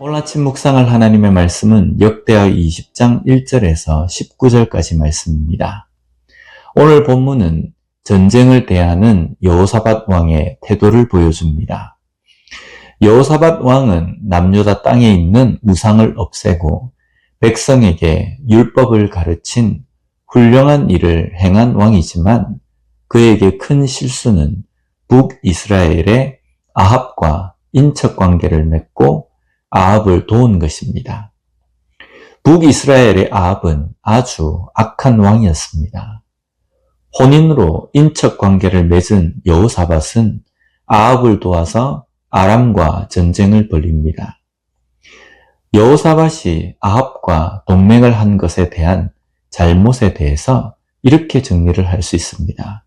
오늘 아침 묵상할 하나님의 말씀은 역대하 20장 1절에서 19절까지 말씀입니다. 오늘 본문은 전쟁을 대하는 여호사밧 왕의 태도를 보여줍니다. 여호사밧 왕은 남유다 땅에 있는 우상을 없애고 백성에게 율법을 가르친 훌륭한 일을 행한 왕이지만 그에게 큰 실수는 북이스라엘의 아합과 인척관계를 맺고 아합을 도운 것입니다. 북이스라엘의 아합은 아주 악한 왕이었습니다. 혼인으로 인척관계를 맺은 여호사밧은 아합을 도와서 아람과 전쟁을 벌입니다. 여호사밧이 아합과 동맹을 한 것에 대한 잘못에 대해서 이렇게 정리를 할 수 있습니다.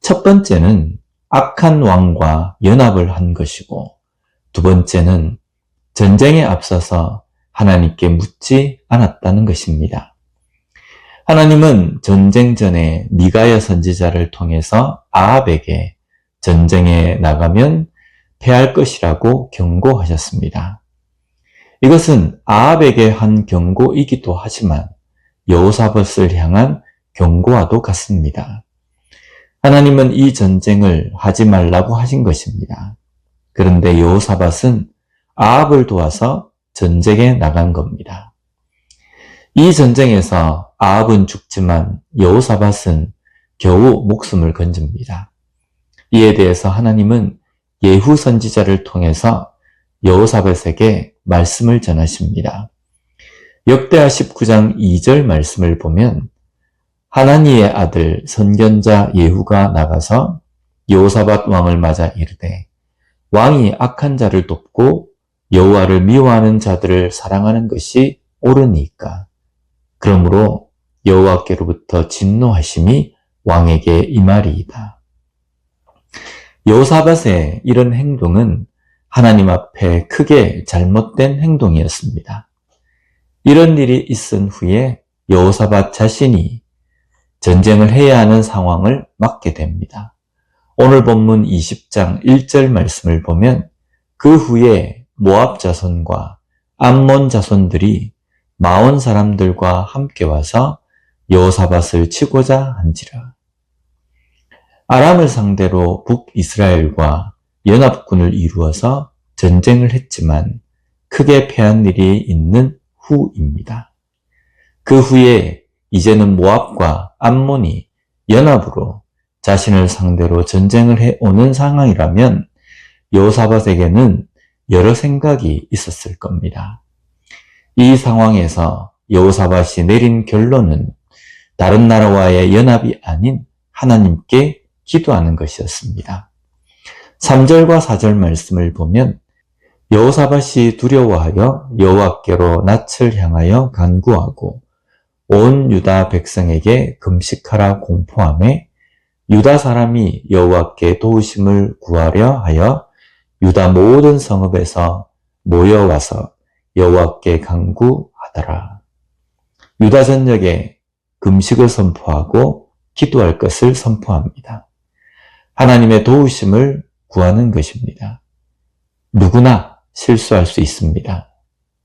첫 번째는 악한 왕과 연합을 한 것이고, 두 번째는 전쟁에 앞서서 하나님께 묻지 않았다는 것입니다. 하나님은 전쟁 전에 미가야 선지자를 통해서 아합에게 전쟁에 나가면 패할 것이라고 경고하셨습니다. 이것은 아합에게 한 경고이기도 하지만 여호사밧을 향한 경고와도 같습니다. 하나님은 이 전쟁을 하지 말라고 하신 것입니다. 그런데 여호사밧은 아합을 도와서 전쟁에 나간 겁니다. 이 전쟁에서 아합은 죽지만 여호사밧은 겨우 목숨을 건집니다. 이에 대해서 하나님은 예후 선지자를 통해서 여호사밧에게 말씀을 전하십니다. 역대하 19장 2절 말씀을 보면 하나니의 아들 선견자 예후가 나가서 여호사밧 왕을 맞아 이르되 왕이 악한 자를 돕고 여호와를 미워하는 자들을 사랑하는 것이 옳으니까. 그러므로 여호와께로부터 진노하심이 왕에게 임하리이다. 여호사밧의 이런 행동은 하나님 앞에 크게 잘못된 행동이었습니다. 이런 일이 있은 후에 여호사밧 자신이 전쟁을 해야 하는 상황을 맞게 됩니다. 오늘 본문 20장 1절 말씀을 보면 그 후에 모압 자손과 암몬 자손들이 마온 사람들과 함께 와서 여호사밧을 치고자 한지라. 아람을 상대로 북이스라엘과 연합군을 이루어서 전쟁을 했지만 크게 패한 일이 있는 후입니다. 그 후에 이제는 모압과 암몬이 연합으로 자신을 상대로 전쟁을 해오는 상황이라면 여호사밧에게는 여러 생각이 있었을 겁니다. 이 상황에서 여호사밧이 내린 결론은 다른 나라와의 연합이 아닌 하나님께 기도하는 것이었습니다. 3절과 4절 말씀을 보면 여호사밧이 두려워하여 여호와께로 낯을 향하여 간구하고 온 유다 백성에게 금식하라 공포하매 유다 사람이 여호와께 도우심을 구하려 하여 유다 모든 성읍에서 모여와서 여호와께 간구하더라. 유다 전역에 금식을 선포하고 기도할 것을 선포합니다. 하나님의 도우심을 구하는 것입니다. 누구나 실수할 수 있습니다.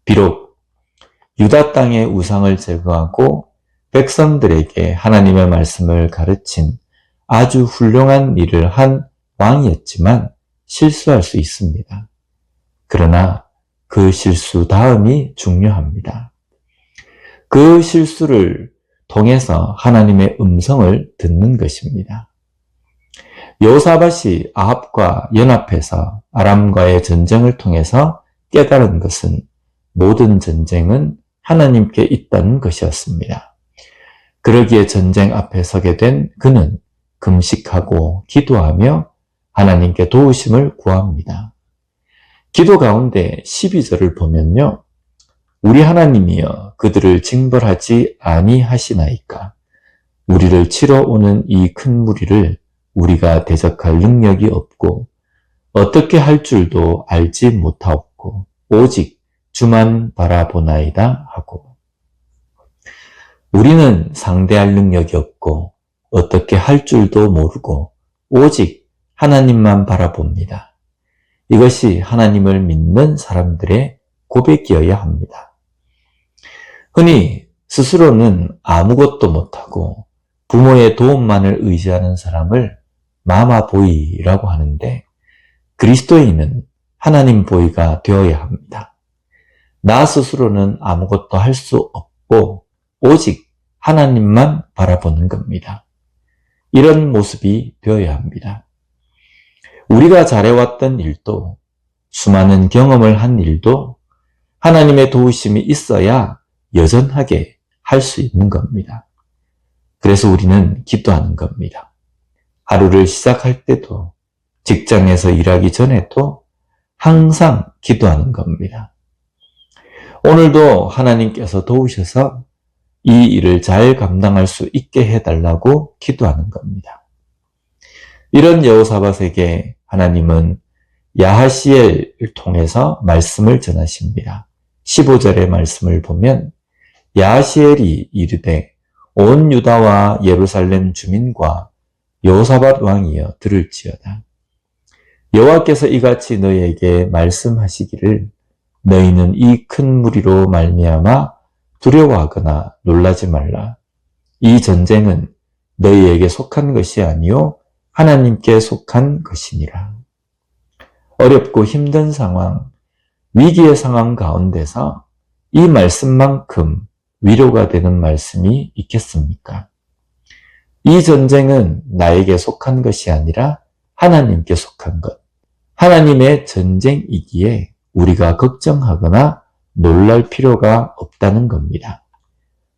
비록 유다 땅의 우상을 제거하고 백성들에게 하나님의 말씀을 가르친 아주 훌륭한 일을 한 왕이었지만 실수할 수 있습니다. 그러나 그 실수 다음이 중요합니다. 그 실수를 통해서 하나님의 음성을 듣는 것입니다. 여호사밧이 아합과 연합해서 아람과의 전쟁을 통해서 깨달은 것은 모든 전쟁은 하나님께 있다는 것이었습니다. 그러기에 전쟁 앞에 서게 된 그는 금식하고 기도하며 하나님께 도우심을 구합니다. 기도 가운데 12절을 보면요. 우리 하나님이여 그들을 징벌하지 아니하시나이까. 우리를 치러 오는 이 큰 무리를 우리가 대적할 능력이 없고 어떻게 할 줄도 알지 못하옵고 오직 주만 바라보나이다 하고. 우리는 상대할 능력이 없고 어떻게 할 줄도 모르고 오직 하나님만 바라봅니다. 이것이 하나님을 믿는 사람들의 고백이어야 합니다. 흔히 스스로는 아무것도 못하고 부모의 도움만을 의지하는 사람을 마마보이라고 하는데, 그리스도인은 하나님 보이가 되어야 합니다. 나 스스로는 아무것도 할 수 없고 오직 하나님만 바라보는 겁니다. 이런 모습이 되어야 합니다. 우리가 잘해왔던 일도, 수많은 경험을 한 일도 하나님의 도우심이 있어야 여전하게 할 수 있는 겁니다. 그래서 우리는 기도하는 겁니다. 하루를 시작할 때도, 직장에서 일하기 전에도 항상 기도하는 겁니다. 오늘도 하나님께서 도우셔서 이 일을 잘 감당할 수 있게 해달라고 기도하는 겁니다. 이런 여호사밧에게 하나님은 야하시엘을 통해서 말씀을 전하십니다. 15절의 말씀을 보면 야하시엘이 이르되 온 유다와 예루살렘 주민과 여호사밧 왕이여 들을지어다. 여호와께서 이같이 너희에게 말씀하시기를 너희는 이 큰 무리로 말미암아 두려워하거나 놀라지 말라. 이 전쟁은 너희에게 속한 것이 아니요 하나님께 속한 것이니라. 어렵고 힘든 상황, 위기의 상황 가운데서 이 말씀만큼 위로가 되는 말씀이 있겠습니까? 이 전쟁은 나에게 속한 것이 아니라 하나님께 속한 것. 하나님의 전쟁이기에 우리가 걱정하거나 놀랄 필요가 없다는 겁니다.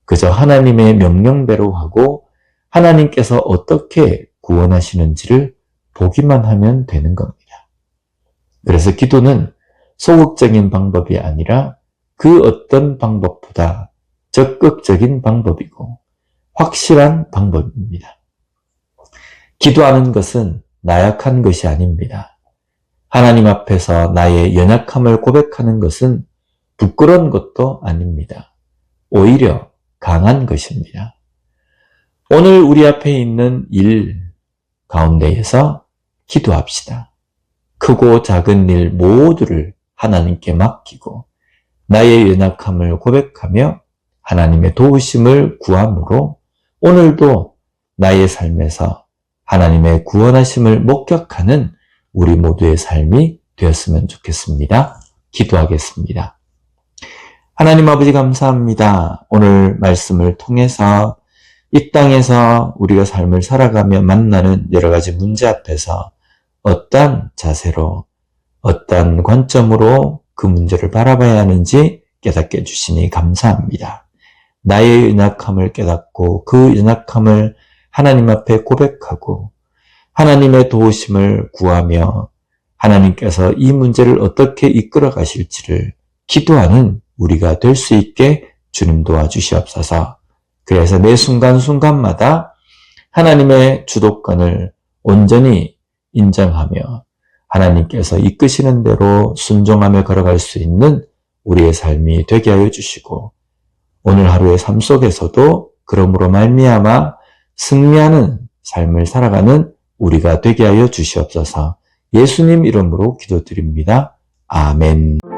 그저 하나님의 명령대로 하고 하나님께서 어떻게 구원하시는지를 보기만 하면 되는 겁니다. 그래서 기도는 소극적인 방법이 아니라 그 어떤 방법보다 적극적인 방법이고 확실한 방법입니다. 기도하는 것은 나약한 것이 아닙니다. 하나님 앞에서 나의 연약함을 고백하는 것은 부끄러운 것도 아닙니다. 오히려 강한 것입니다. 오늘 우리 앞에 있는 일 가운데에서 기도합시다. 크고 작은 일 모두를 하나님께 맡기고 나의 연약함을 고백하며 하나님의 도우심을 구함으로 오늘도 나의 삶에서 하나님의 구원하심을 목격하는 우리 모두의 삶이 되었으면 좋겠습니다. 기도하겠습니다. 하나님 아버지 감사합니다. 오늘 말씀을 통해서 이 땅에서 우리가 삶을 살아가며 만나는 여러 가지 문제 앞에서 어떠한 자세로, 어떠한 관점으로 그 문제를 바라봐야 하는지 깨닫게 해주시니 감사합니다. 나의 연약함을 깨닫고 그 연약함을 하나님 앞에 고백하고 하나님의 도우심을 구하며 하나님께서 이 문제를 어떻게 이끌어 가실지를 기도하는 우리가 될 수 있게 주님 도와주시옵소서. 그래서 매 순간순간마다 하나님의 주도권을 온전히 인정하며 하나님께서 이끄시는 대로 순종하며 걸어갈 수 있는 우리의 삶이 되게 하여 주시고 오늘 하루의 삶 속에서도 그러므로 말미암아 승리하는 삶을 살아가는 우리가 되게 하여 주시옵소서. 예수님 이름으로 기도드립니다. 아멘.